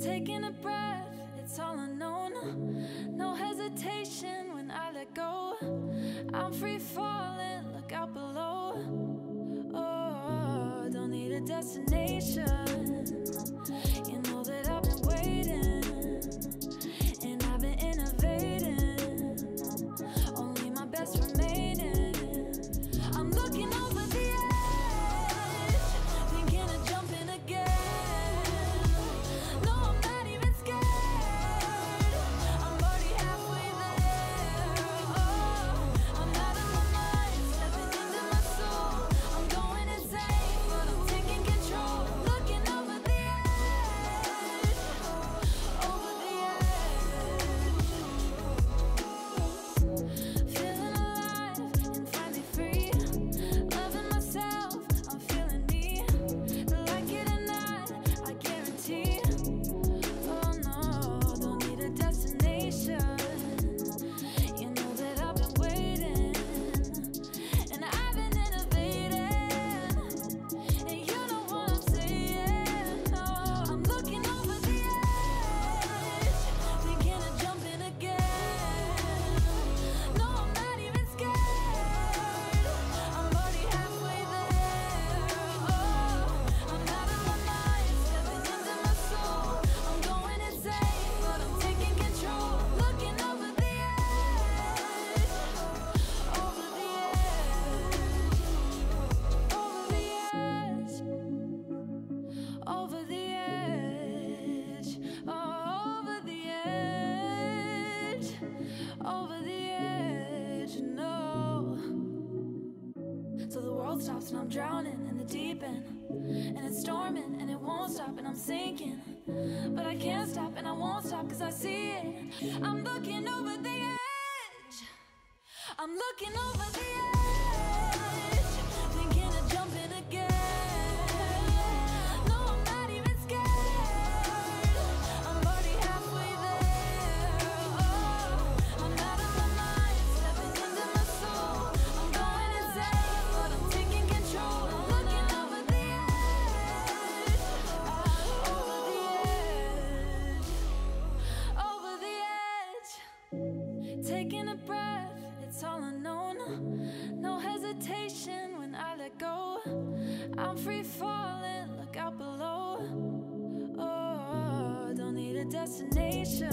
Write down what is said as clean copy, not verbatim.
Taking a breath, it's all unknown. No hesitation when I let go. I'm free falling, look out below. Oh, don't need a destination. You know that I've been waiting, and I've been innovating. Only my best remaining. I'm looking over the edge, thinking of jumping again. No, I'm not even scared. I'm already halfway there. Oh, I'm out of my mind, stepping into my soul. I'm going insane, but I'm taking control. Looking over the edge, over the edge. Feeling alive and finally free. Loving myself, I'm feeling me. Like it or not, I guarantee. Oh no, don't need a destination. You know that I've been waiting, and I've been innovating. And you know what I'm saying. No, I'm looking over the edge, thinking of jumping again. No, I'm not even scared. I'm already halfway there. Oh, I'm out of my mind, stepping into my soul. I'm going insane, but I'm taking control. Looking over the edge, over the edge, over the edge, over the edge, over the edge, over the edge, no. So the world stops and I'm drowning in the deep end, and it's storming and it won't stop and I'm sinking, but I can't stop and I won't stop 'cause I see it. I'm looking over the edge, I'm looking over the edge, thinking of jumping again. No, I'm not even scared. I'm already halfway there. Oh, I'm out of my mind, stepping into my soul. I'm going insane, but I'm taking control. Looking over the edge, over the edge, over the edge. Taking a breath, it's all unknown. No hesitation when I let go. I'm free falling, look out below. Oh, don't need a destination.